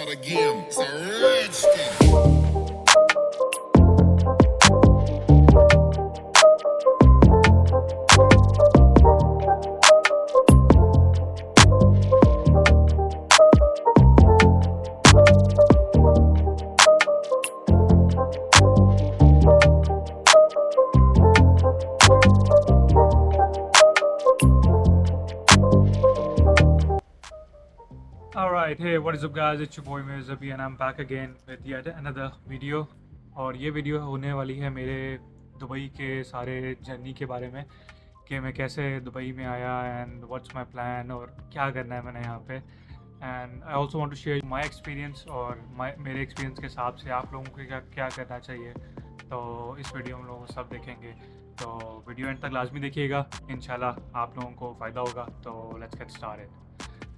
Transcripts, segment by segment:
out again. It's a redskin. Alright, hey, what is up guys? It's your boy Mirzabi and I'm back again with yet another video. और ये video होने वाली है मेरे Dubai के सारे journey के बारे में कि मैं कैसे दुबई में आया एंड व्हाट्स माय प्लान और क्या करना है मैंने यहाँ पे। And I also want to share my experience और मेरे एक्सपीरियंस के हिसाब से आप लोगों को क्या क्या करना चाहिए। तो इस वीडियो में हम लोग सब देखेंगे, तो वीडियो एंड तक लाजमी देखिएगा, इंशाल्लाह आप लोगों को फ़ायदा होगा। तो let's get started.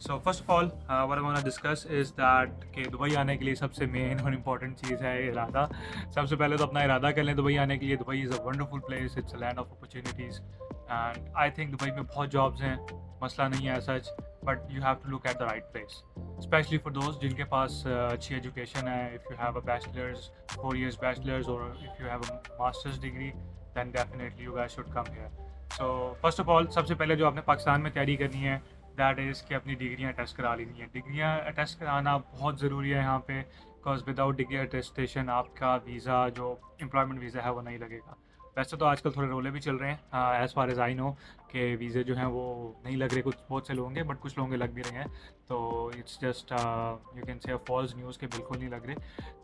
So first of all what I want to discuss is that कि दुबई आने के लिए सबसे मेन और इम्पॉर्टेंट चीज़ है इरादा। सबसे पहले तो अपना इरादा कर लें दुबई आने के लिए। Dubai is a wonderful place, it's a land of opportunities and I think Dubai में बहुत जॉब्स हैं, मसला नहीं है सच, but you have to look at the right place, specially for दोस्त जिनके पास अच्छी एजुकेशन है। If you have a bachelor's, 4 years bachelor's, और if you have a master's degree, then definitely you guys should come here. So first of all सबसे पहले जो आपने पाकिस्तान में तैयारी करनी है दैट इज़ कि अपनी डिग्रियाँ टेस्ट करा लेनी है। डिग्रियाँ टेस्ट कराना बहुत ज़रूरी है यहाँ पे, बिकॉज विदाउट डिग्री अटेस्टेशन आपका वीज़ा जो एम्प्लॉयमेंट वीज़ा है वो नहीं लगेगा। वैसे तो आजकल थोड़े रोले भी चल रहे हैं, as far as I know, कि वीज़े जो हैं वो नहीं लग रहे कुछ बहुत से लोगों के, बट कुछ लोगों के लग भी रहे हैं। तो it's just you can say false news के बिल्कुल नहीं लग रहे।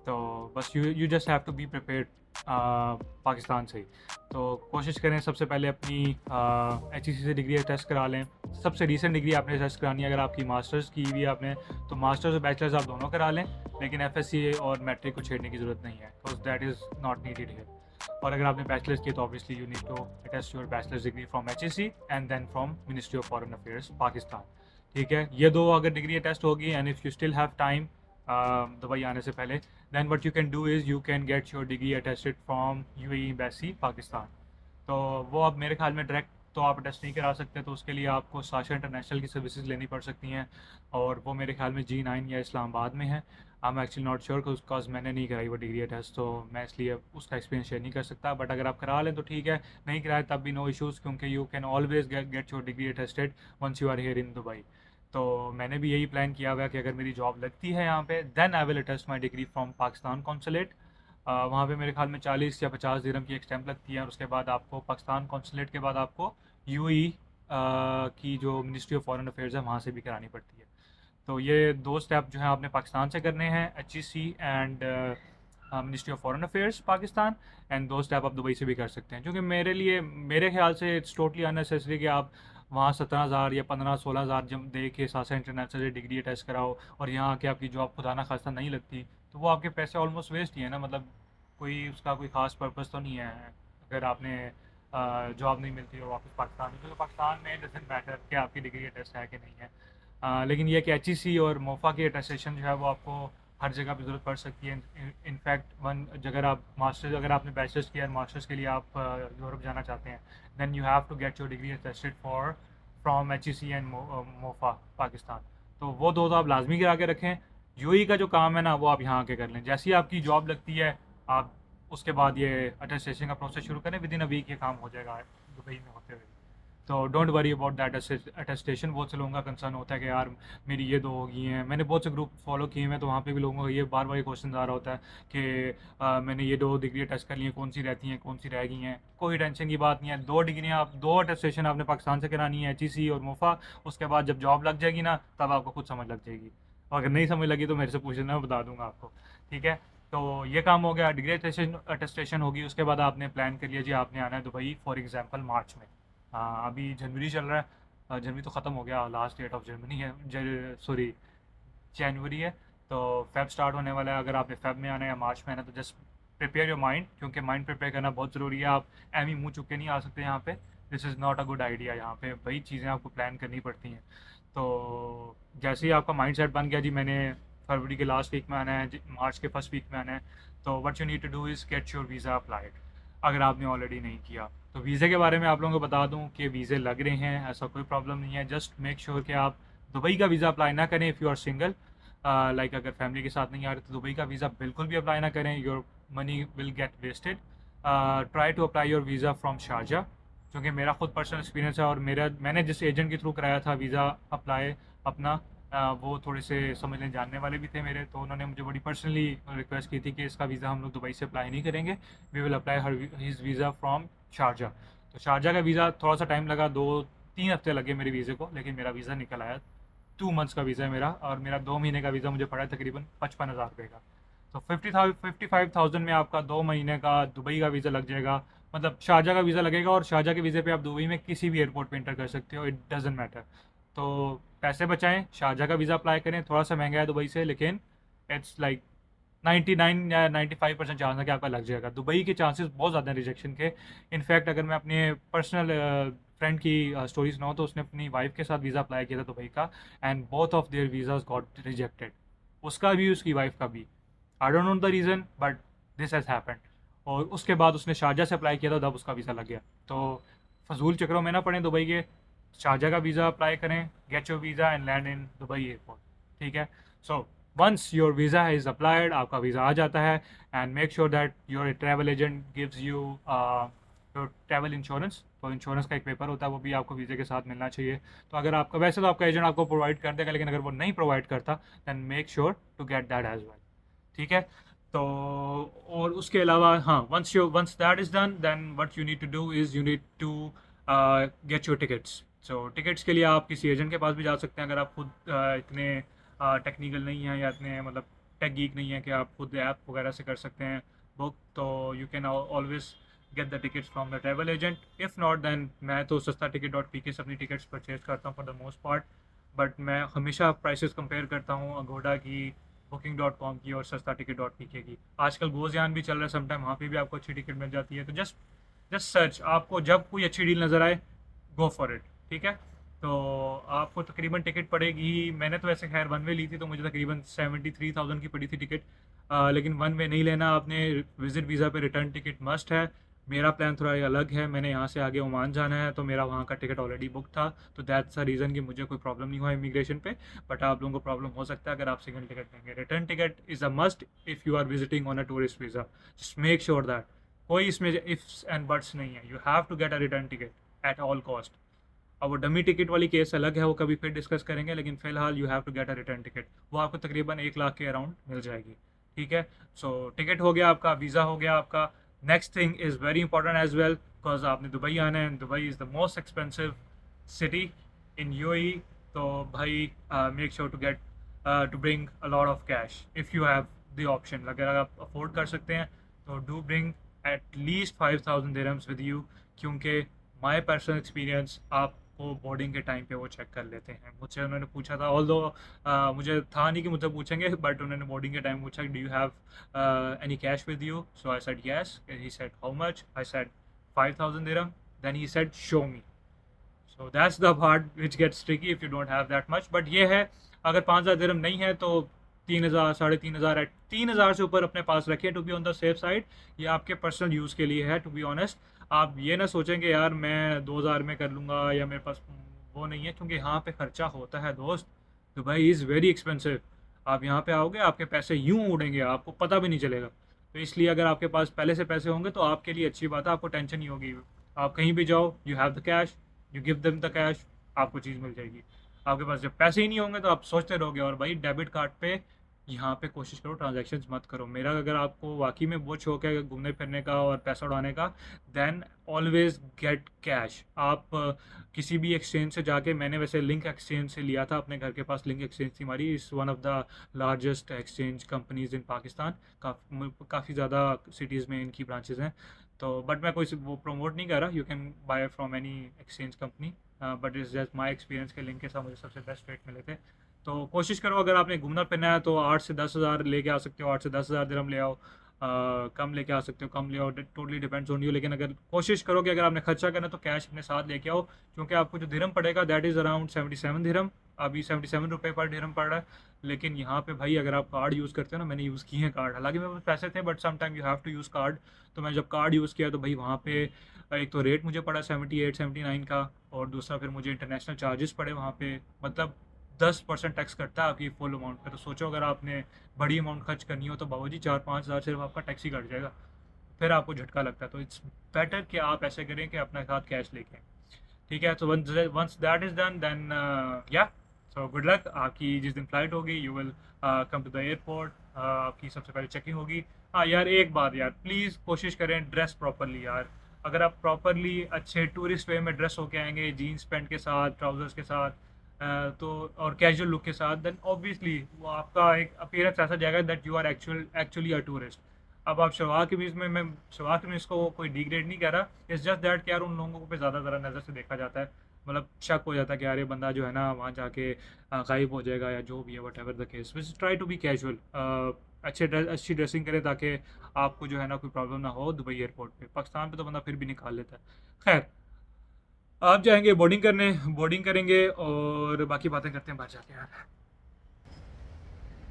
तो बस you just have to be prepared Pakistan से ही। तो कोशिश करें सबसे पहले अपनी HEC से डिग्री टेस्ट करा लें। सबसे रीसेंट डिग्री आपने टेस्ट करानी है, अगर आपकी मास्टर्स की हुई है आपने, तो मास्टर्स और बैचलर्स आप दोनों करा लें, लेकिन FSC और मैट्रिक को छेड़ने की ज़रूरत नहीं है, because that is not needed here. और अगर आपने बैचलर्स की तो obviously you need to attest your bachelors degree from HEC and then from ministry of foreign affairs Pakistan. ठीक है, ये दो अगर डिग्री टेस्ट होगी and if you still have time Dubai आने से पहले, then what you can do is you can get your degree attested from UAE Embassy Pakistan. तो वो अब मेरे ख्याल में डायरेक्ट तो आप अटेस्ट नहीं करा सकते, तो उसके लिए आपको साशा इंटरनेशनल की सर्विसेज लेनी पड़ सकती हैं, और वो मेरे ख्याल में G9 या इस्लामाबाद में है। I am actually not sure because मैंने नहीं कराई वो डिग्री टेस्ट, तो मैं इसलिए उसका एक्सपीरियंस शेयर नहीं कर सकता। बट अगर आप करा लें तो ठीक है, नहीं कराए तब भी नो इशूज़, क्योंकि you can always get your degree attested once you are here in Dubai. तो मैंने भी यही प्लान किया हुआ है कि अगर मेरी जॉब लगती है यहाँ पे, then I will attest my degree from Pakistan consulate. वहाँ पे मेरे ख्याल में 40 या 50 दिरहम की एक स्टैम्प लगती है, और उसके बाद आपको पाकिस्तान कॉन्सुलेट के बाद आपको UAE की जो मिनिस्ट्री ऑफ फॉरेन अफेयर्स है वहाँ से भी करानी पड़ती है। तो ये दो स्टेप जो हैं आपने पाकिस्तान से करने हैं, HEC and ministry of foreign affairs Pakistan, and दो स्टेप आप दुबई से भी कर सकते हैं। क्योंकि मेरे ख्याल से इट्स टोटली अननेसेसरी कि आप वहाँ 17,000 या 15-16,000 जब दे के सासा इंटरनेशनल से डिग्री टेस्ट कराओ, और यहाँ आके आपकी जॉब खुदा ना खास्ता नहीं लगती, तो वो आपके पैसे ऑलमोस्ट वेस्ट ही है ना। मतलब कोई उसका कोई ख़ास पर्पज़ तो नहीं है अगर आपने जॉब नहीं मिलती और वापस पाकिस्तान में। क्योंकि पाकिस्तान में डजेंट मैटर कि आपकी डिग्री टेस्ट है कि नहीं है, लेकिन ये कि HEC और मोफा की अटेस्टेशन जो है वो आपको हर जगह पे ज़रूरत पड़ सकती है। इनफैक्ट अगर आप मास्टर्स, अगर आपने बैचलर्स किया, मास्टर्स के लिए आप यूरोप जाना चाहते हैं, then you have to get your degree attested for from HEC and MOFA Pakistan. तो वो दो तो आप लाजमी करा के रखें। UAE का जो काम है ना वो आप यहाँ आके कर लें, जैसे ही आपकी जॉब लगती है आप उसके बाद ये अटेस्टेशन का प्रोसेस शुरू करें, विद इन अ वीक ये काम हो जाएगा दुबई में होते हुए। तो don't worry about that attestation. बहुत से लोगों का कंसर्न होता है कि यार मेरी ये दो हो गई हैं। मैंने बहुत से ग्रुप फॉलो किए हैं, तो वहाँ पे भी लोगों का ये बार बार क्वेश्चन आ रहा होता है कि मैंने ये दो डिग्री टेस्ट कर ली हैं, कौन सी रहती हैं, कौन सी रह गई हैं। कोई टेंशन की बात नहीं है, दो डिग्रियाँ आप, दो अटेस्टेशन आपने पाकिस्तान से करानी है, HEC और मोफा। उसके बाद जब जॉब लग जाएगी ना, तब आपको खुद समझ लग जाएगी, और अगर नहीं समझ लगी तो मेरे से पूछ लेना, मैं बता दूंगा आपको। ठीक है, तो ये काम हो गया, डिग्री अटेस्टेशन होगी। उसके बाद आपने प्लान कर लिया जी आपने आना है दुबई फॉर एग्जांपल मार्च में। हाँ, अभी जनवरी चल रहा है, जनवरी तो ख़त्म हो गया, लास्ट डेट ऑफ जनवरी है, सॉरी जनवरी है। तो फेब स्टार्ट होने वाला है। अगर आपने फेब में आना है या मार्च में आना है, तो जस्ट प्रिपेयर योर माइंड, क्योंकि माइंड प्रिपेयर करना बहुत ज़रूरी है। आप एम ही मुँह चुक के नहीं आ सकते यहाँ पे, this is not a good idea. यहाँ पे वही चीज़ें आपको प्लान करनी पड़ती हैं। तो जैसे ही आपका माइंड सेट बन गया जी मैंने फरवरी के लास्ट वीक में आना है, मार्च के फर्स्ट वीक में आना है, तो what you need to do is get your visa applied, अगर आपने ऑलरेडी नहीं किया। तो वीज़े के बारे में आप लोगों को बता दूं कि वीज़े लग रहे हैं, ऐसा कोई प्रॉब्लम नहीं है। जस्ट मेक श्योर कि आप दुबई का वीज़ा अप्लाई ना करें if you are single. Like अगर फैमिली के साथ नहीं आ रहे तो दुबई का वीज़ा बिल्कुल भी अप्लाई ना करें, your money will get wasted. Try to apply your visa from Sharjah, क्योंकि मेरा खुद पर्सनल एक्सपीरियंस है और मैंने जिस एजेंट के थ्रू कराया था वीज़ा अप्लाई अपना, वो थोड़े से समझ लें जानने वाले भी थे मेरे, तो उन्होंने मुझे बड़ी पर्सनली रिक्वेस्ट की थी कि इसका वीज़ा हम लोग दुबई से अप्लाई नहीं करेंगे, we will apply her his visa from Sharjah. तो शारजा का वीज़ा थोड़ा सा टाइम लगा, 2-3 हफ्ते लगे मेरे वीज़े को, लेकिन मेरा वीज़ा निकल आया। 2 मंथ्स का वीज़ा है मेरा, और मेरा 2 महीने का वीज़ा मुझे पड़ा है तकरीबन 55,000 रुपये का। तो 55,000 में आपका 2 महीने का दुबई का वीज़ा लग जाएगा, मतलब शारजा का वीज़ा लगेगा, और शारजा के वीज़े पे आप दुबई में किसी भी एयरपोर्ट पे एंटर कर सकते हो, इट डजेंट मैटर। तो पैसे बचाएं, शारजा का वीज़ा अप्लाई करें, थोड़ा सा महंगा है दुबई से, लेकिन इट्स लाइक 99 या 95% चांस है कि आपका लग जाएगा। दुबई के चांसेस बहुत ज़्यादा हैं रिजेक्शन के। इनफैक्ट अगर मैं अपने पर्सनल फ्रेंड की स्टोरी सुनाऊँ, तो उसने अपनी वाइफ के साथ वीज़ा अप्लाई किया था दुबई का, and both of their visas got rejected, उसका भी उसकी वाइफ का भी। I don't know the reason, but this has happened. और उसके बाद उसने शारजा से अप्लाई किया था, तब उसका वीज़ा लग गया। तो फजूल चक्रों में ना पड़े दुबई के, शारजा का वीज़ा अप्लाई करें, get your visa and land in Dubai airport, ठीक है। So once your visa is applied, आपका वीज़ा आ जाता है, and make sure that your travel agent gives you your travel insurance. तो इंश्योरेंस का एक पेपर होता है, वो भी आपको वीज़े के साथ मिलना चाहिए। तो अगर आपका, वैसे तो आपका एजेंट आपको प्रोवाइड कर देगा, लेकिन अगर वो नहीं प्रोवाइड करता, than make sure to get that as well, ठीक है। तो और उसके अलावा हाँ, once that is done, then what you need to do is you need to get your tickets. सो टिकट्स के लिए आप किसी एजेंट के पास भी जा सकते हैं, अगर आप खुद इतने टेक्निकल नहीं हैं, या इतने मतलब टेक गीक नहीं है कि आप खुद ऐप वगैरह से कर सकते हैं बुक, तो you can always get the tickets from the travel agent. If not, then मैं तो सस्ता टिकट डॉट पी के से अपनी टिकट्स परचेज करता हूँ for the most part, but मैं हमेशा प्राइसेस कंपेयर करता हूँ अगोडा की, booking.com की, और सस्ता टिकट डॉट पी के की। आजकल गोज़यान भी चल रहा है, समटाइम वहाँ पे भी आपको अच्छी टिकट मिल जाती है। तो जस्ट सर्च, आपको जब कोई अच्छी डील नज़र आए, गो फॉर इट, ठीक है। तो आपको तकरीबन टिकट पड़ेगी, मैंने तो वैसे खैर वन वे ली थी, तो मुझे तकरीबन 73,000 की पड़ी थी टिकट, लेकिन वन वे नहीं लेना आपने, विज़िट वीज़ा पे रिटर्न टिकट मस्ट है। मेरा प्लान थोड़ा अलग है, मैंने यहाँ से आगे ओमान जाना है, तो मेरा वहाँ का टिकट ऑलरेडी बुक था, तो दैट्स द रीज़न कि मुझे कोई प्रॉब्लम नहीं हुआ इमिग्रेशन पे। बट आप लोगों को प्रॉब्लम हो सकता है अगर आप सिंगल टिकट लेंगे। Return ticket is a must if you are visiting on a tourist visa, just make sure that कोई इसमें इफ्स एंड बट्स नहीं है, you have to get a return ticket at all cost. और वो dummy ticket वाली case अलग है, वो कभी फिर डिस्कस करेंगे, लेकिन फिलहाल you have to get a return ticket, वो आपको तकरीबन 1 लाख के अराउंड मिल जाएगी, ठीक है। सो टिकट हो गया आपका, वीज़ा हो गया आपका। Next thing is very important as well, because आपने दुबई आना है, Dubai is the most expensive city in UAE. तो भाई make sure to get to bring a lot of cash if you have the option. अगर आप afford कर सकते हैं तो do bring at least 5,000 dirhams with you, क्योंकि my personal experience आपको बोर्डिंग के टाइम पे वो चेक कर लेते हैं। मुझसे उन्होंने पूछा था, ऑल्दो मुझे था नहीं कि मुझसे पूछेंगे, बट उन्होंने बोर्डिंग के टाइम पूछा, do you have any cash with you? So I said yes, he said how much? I said 5,000 dirham, then he said show me. So that's the part which gets tricky if you don't have that much. But ये है, अगर 5,000 दिरहम नहीं है तो 3,000, 3,500, 3,000 से ऊपर अपने पास रखें, to be on the safe side. ये आपके पर्सनल यूज़ के लिए है, टू बी ऑनेस्ट। आप ये ना सोचेंगे यार मैं 2,000 में कर लूँगा, या मेरे पास वो नहीं है, क्योंकि यहाँ पे ख़र्चा होता है दोस्त। Dubai is very expensive. आप यहाँ पे आओगे, आपके पैसे यूँ उड़ेंगे, आपको पता भी नहीं चलेगा। तो इसलिए अगर आपके पास पहले से पैसे होंगे तो आपके लिए अच्छी बात है, आपको टेंशन नहीं होगी। आप कहीं भी जाओ, you have the cash, you give them the cash, आपको चीज़ मिल जाएगी। आपके पास जब पैसे ही नहीं होंगे तो आप सोचते रहोगे। और भाई डेबिट कार्ड पे यहाँ पे कोशिश करो ट्रांजैक्शंस मत करो। मेरा, अगर आपको वाकई में बहुत शौक है घूमने फिरने का और पैसा उड़ाने का, देन ऑलवेज गेट कैश। आप किसी भी एक्सचेंज से जाके, मैंने वैसे लिंक एक्सचेंज से लिया था, अपने घर के पास लिंक एक्सचेंज थी हमारी, इस one of the largest exchange companies in Pakistan. काफ़ी ज़्यादा सिटीज़ में इनकी ब्रांचेज हैं। तो बट मैं कोई वो प्रमोट नहीं कर रहा, you can buy from any exchange company, but is just my experience के लिंक के साथ मुझे सबसे बेस्ट रेट मिले थे। तो कोशिश करो, अगर आपने घूमना फिरना है तो 8 से 10,000 लेके आ सकते हो, 8 से 10,000 दिरहम ले आओ, कम लेके आ सकते हो, कम ले आओ, टोटली डिपेंड्स ऑन यू। लेकिन अगर कोशिश करो कि अगर आपने खर्चा करना है तो कैश अपने साथ लेके आओ, क्योंकि आपको जो दिरहम पड़ेगा दैट इज़ अराउंड 77 दिरहम। अभी 77 रुपये पर दिरहम पड़ रहा है। लेकिन यहाँ पे भाई अगर आप कार्ड यूज़ करते हो ना, मैंने यूज़ किए हैं कार्ड, हालांकि मेरे पास पैसे थे, but some time you have to use card. तो मैं जब कार्ड यूज़ किया तो भाई वहाँ पे एक तो रेट मुझे पड़ा 78-79 का, और दूसरा फिर मुझे इंटरनेशनल चार्जेस पड़े वहाँ पे, मतलब 10% टैक्स कटता है आपकी फुल अमाउंट पे। तो सोचो अगर आपने बड़ी अमाउंट खर्च करनी हो तो बाबूजी 4-5 हज़ार सिर्फ आपका टैक्स ही कट जाएगा, फिर आपको झटका लगता है। तो इट्स बेटर कि आप ऐसे करें कि अपने साथ कैश लेके आएं। ठीक है, तो once that is done then yeah so good luck. आपकी जिस दिन फ्लाइट होगी you will come to the airport, आपकी सबसे पहले चेकिंग होगी। हाँ यार, एक बात यार, प्लीज़ कोशिश करें ड्रेस प्रॉपरली यार। अगर आप प्रॉपरली अच्छे टूरिस्ट वे में ड्रेस होके आएंगे, जीन्स पैंट के साथ, ट्राउजर्स के साथ, तो और कैजुअल लुक के साथ, देन ऑब्वियसली वो आपका एक अपीयरेंस ऐसा जाएगा that you are actually a tourist. अब आप शवा के बीच में, मैं शवा के में इसको कोई डिग्रेड नहीं कर रहा, इट्स जस्ट दैट कि यार उन लोगों पे ज़्यादा ज़रा नज़र से देखा जाता है, मतलब शक हो जाता है कि यार ये बंदा जो है ना वहाँ जाके गायब हो जाएगा या जो भी है, whatever the case. Which try to be casual, अच्छी ड्रेसिंग करें ताकि आपको जो है ना कोई प्रॉब्लम ना हो दुबई एयरपोर्ट पे। पाकिस्तान पे तो बंदा फिर भी निकाल लेता है। खैर, आप जाएंगे बोर्डिंग करने, बोर्डिंग करेंगे और बाकी बातें करते हैं बाहर जाके यार।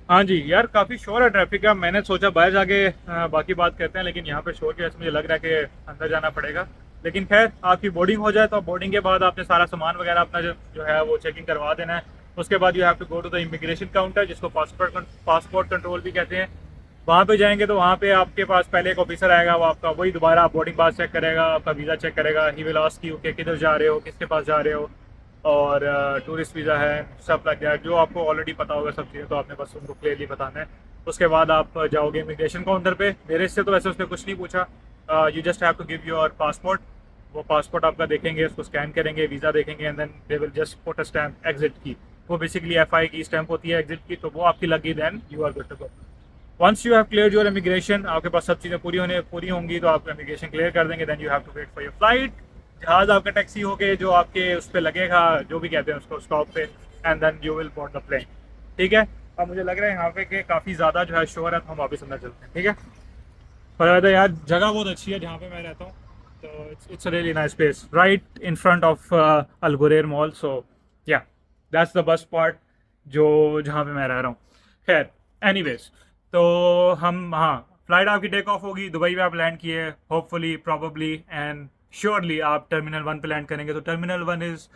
हाँ जी यार, काफ़ी शोर है ट्रैफिक का। मैंने सोचा बाहर जाके बाकी बात करते हैं, लेकिन यहाँ पे शोर की वजह से मुझे लग रहा है कि अंदर जाना पड़ेगा। लेकिन खैर, आपकी बोर्डिंग हो जाए तो बोर्डिंग के बाद आपने सारा सामान वगैरह अपना जो है वो चेकिंग करवा देना है। उसके बाद you have to go to the immigration counter, जिसको पासपोर्ट कंट्रोल भी कहते हैं। वहाँ पे जाएंगे तो वहाँ पे आपके पास पहले एक ऑफिसर आएगा, वो आपका वही दोबारा बोर्डिंग पास चेक करेगा, आपका वीज़ा चेक करेगा। ही विल आस्क यू कि किधर जा रहे हो, किसके पास जा रहे हो, और टूरिस्ट वीज़ा है, सब लग गया जो आपको ऑलरेडी पता होगा सब चीज़ें, तो आपने बस उनको क्लियरली बताना है। उसके बाद आप जाओगे इमिग्रेशन काउंटर पे। मेरे से तो वैसे उसने कुछ नहीं पूछा, you just have to give your passport. वो पासपोर्ट आपका देखेंगे, उसको स्कैन करेंगे, वीज़ा देखेंगे, and then they will just put a stamp exit की। वो बेसिकली FI की स्टैम्प होती है एग्जिट की, तो वो आपकी लगी, then you are good to go. Once you have clear your immigration, आपके पास सब चीज़ें पूरी होंगी तो आप इमिग्रेशन क्लियर कर देंगे। Then you have to wait for your flight. जहाज आपका टैक्सी होके जो आपके उस पर लगेगा, जो भी कहते हैं उसको, स्टॉप पे, and then you will board the plane. ठीक है, अब मुझे लग रहा है यहाँ पे कि काफ़ी ज़्यादा जो है शोर है, तो हम वापस अंदर चलते हैं। ठीक है, पर यार जगह बहुत अच्छी है जहाँ पे मैं रहता हूँ, तो it's really nice place right in front of Al Ghurair mall. So yeah that's the best part जो जहाँ पे मैं रह रहा हूँ। खैर, एनीवेज, तो हम, हाँ, फ्लाइट आपकी टेक ऑफ होगी, दुबई में आप लैंड किए, होपफुली, प्रॉबली एंड श्योरली आप टर्मिनल 1 पे लैंड करेंगे। तो टर्मिनल 1 इज़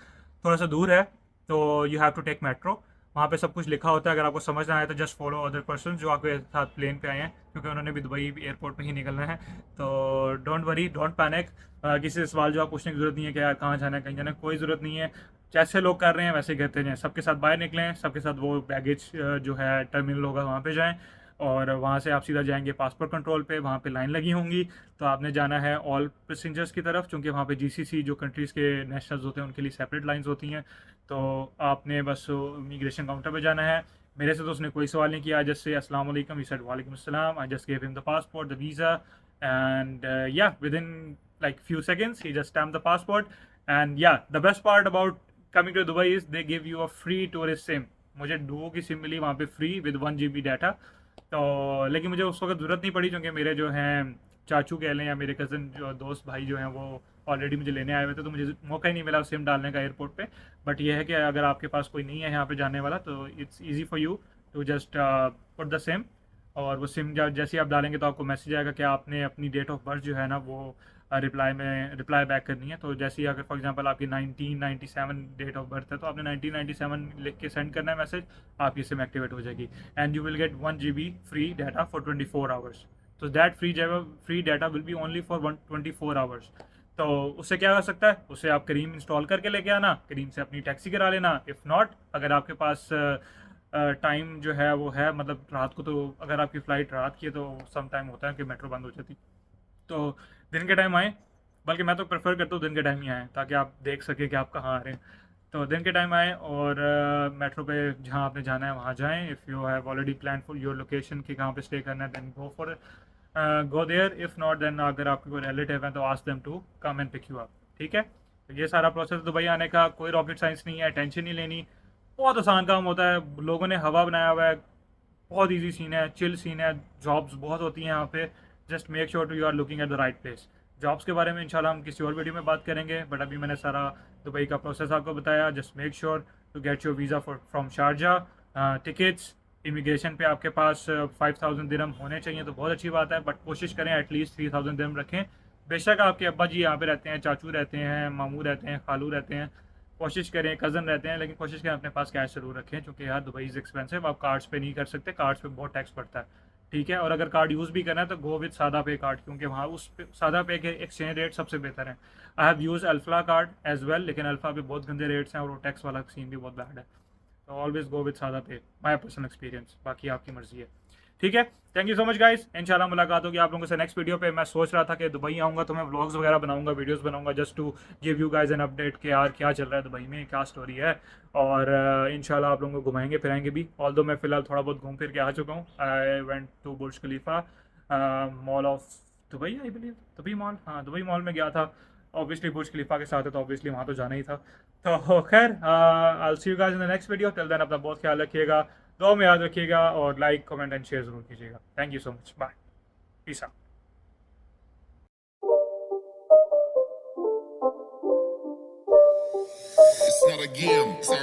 थोड़ा सा दूर है, तो you have to take metro. वहाँ पे सब कुछ लिखा होता है, अगर आपको समझ ना आए तो जस्ट फॉलो अदर पर्सन जो आपके साथ प्लेन पे आए हैं, क्योंकि उन्होंने भी दुबई एयरपोर्ट पे ही निकलना है। तो डोंट वरी, डोंट पैनिक। किसी से सवाल जवाब पूछने की ज़रूरत नहीं है कि यार कहाँ जाना है, कहीं जाना है, कोई ज़रूरत नहीं है। जैसे लोग कर रहे हैं वैसे ही करते जाएँ, सबके साथ बाहर निकलें, सबके साथ वो बैगेज जो है टर्मिनल होगा वहाँ पे जाएँ, और वहाँ से आप सीधा जाएंगे पासपोर्ट कंट्रोल पे। वहाँ पे लाइन लगी होंगी, तो आपने जाना है ऑल पैसेंजर्स की तरफ, क्योंकि वहाँ पे GCC जो कंट्रीज़ के नेशनल्स होते हैं उनके लिए सेपरेट लाइंस होती हैं। तो आपने बस इमिग्रेशन काउंटर पे जाना है। मेरे से तो उसने कोई सवाल नहीं किया, जस्ट से अस्सलाम वालेकुम, ही सेड वालेकुम अस्सलाम, I just gave him the passport, the visa, and yeah within like few seconds he just stamped the passport. And yeah, the best part about coming to Dubai is they give you a free tourist SIM. मुझे Duo की SIM मिली वहाँ पे free with 1 GB data. तो लेकिन मुझे उस वक्त ज़रूरत नहीं पड़ी, क्योंकि मेरे जो हैं चाचू कह लें या मेरे कज़न जो दोस्त भाई जो हैं वो ऑलरेडी मुझे लेने आए हुए थे, तो मुझे मौका ही नहीं मिला सिम डालने का एयरपोर्ट पे। बट ये है कि अगर आपके पास कोई नहीं है यहाँ पे जाने वाला, तो it's easy for you to just put the sim. और वो सिम जैसे ही आप डालेंगे तो आपको मैसेज आएगा कि आपने अपनी डेट ऑफ बर्थ जो है ना वो रिप्लाई बैक करनी है। तो जैसे ही अगर फॉर एग्जांपल आपकी 1997 डेट ऑफ बर्थ है, तो आपने 1997 लिख के सेंड करना है मैसेज, आपकी सिम एक्टिवेट हो जाएगी, and you will get 1 GB free data for 24 hours. तो that free data will be only for 24 hours. तो उससे क्या हो सकता है, उससे आप करीम इंस्टॉल करके लेके आना, करीम से अपनी टैक्सी करा लेना। इफ़ नॉट, अगर आपके पास टाइम जो है वो है, मतलब रात को, तो अगर आपकी फ़्लाइट रात की है तो सम टाइम होता है कि मेट्रो बंद हो जाती, तो दिन के टाइम आएँ। बल्कि मैं तो प्रेफर करता हूँ दिन के टाइम ही आएँ, ताकि आप देख सकें कि आप कहाँ आ रहे हैं। तो दिन के टाइम आएँ और मेट्रो पे जहाँ आपने जाना है वहाँ जाएँ। If you have already plan for your location कि कहाँ पे स्टे करना है, then go there. If not, then अगर आपके कोई रिलेटिव हैं तो ask them to come and pick you up. ठीक है, तो ये सारा प्रोसेस दुबई आने का, कोई रॉकेट साइंस नहीं है, टेंशन नहीं लेनी, बहुत आसान काम होता है। लोगों ने हवा बनाया हुआ है, बहुत ईजी सीन है, चिल सीन है, जॉब्स बहुत होती हैं यहाँ पे। Just make sure to you are looking at the right place. Jobs के बारे में इंशाल्लाह हम किसी और वीडियो में बात करेंगे, बट अभी मैंने सारा दुबई का प्रोसेस आपको बताया। Just make sure to get your visa from Sharjah. Tickets, immigration पे आपके पास 5000 दिरहम होने चाहिए, तो बहुत अच्छी बात है, बट कोशिश करें एटलीस्ट 3000 दिरहम रखें। बेशक आपके अब्बा जी यहाँ पे रहते हैं, चाचू रहते हैं, मामू रहते हैं, खालू रहते हैं, कोशिश करें, कज़न रहते हैं लेकिन कोशिश करें अपने पास कैश जरूर रखें, क्योंकि यार दुबई इज़ एक्सपेंसिव, आप कार्ड्स पे नहीं कर सकते, कार्ड्स पे बहुत टैक्स पड़ता है, ठीक है। और अगर कार्ड यूज़ भी करना है तो गो विद सादा पे कार्ड, क्योंकि वहाँ उस सादा पे के एक्सचेंज रेट सबसे बेहतर है। I have use Alpha card as well, लेकिन अल्फा पे बहुत गंदे रेट्स हैं और वो टैक्स वाला सीन भी बहुत बैड है, तो ऑलवेज गो विद सादा पे, माई पर्सनल एक्सपीरियंस, बाकी आपकी मर्जी है, ठीक है। Thank you so much guys, इंशाल्लाह मुलाकात होगी आप लोगों से नेक्स्ट वीडियो पे। मैं सोच रहा था कि दुबई आऊँगा तो मैं व्लॉग्स वगैरह बनाऊंगा, वीडियोस बनाऊंगा, just to give you guys an update कि यार क्या चल रहा है दुबई में, क्या स्टोरी है। और इंशाल्लाह आप लोगों को घुमाएंगे फिराएंगे भी, ऑल्दो मैं फ़िलहाल थोड़ा बहुत घूम फिर के आ चुका हूँ। I went to Burj Khalifa, Mall of Dubai, I believe Dubai Mall, हाँ दुबई मॉल में गया था। ऑब्वियसली बुर्ज खलीफा के साथ है तो ऑब्वियसली वहाँ तो जाना ही था। तो खैर I will see you guys in the next video, till then अपना बहुत ख्याल रखिएगा, दुआ में याद रखिएगा और लाइक कमेंट एंड शेयर ज़रूर कीजिएगा। Thank you so much, bye, peace out. It's not a game, it's a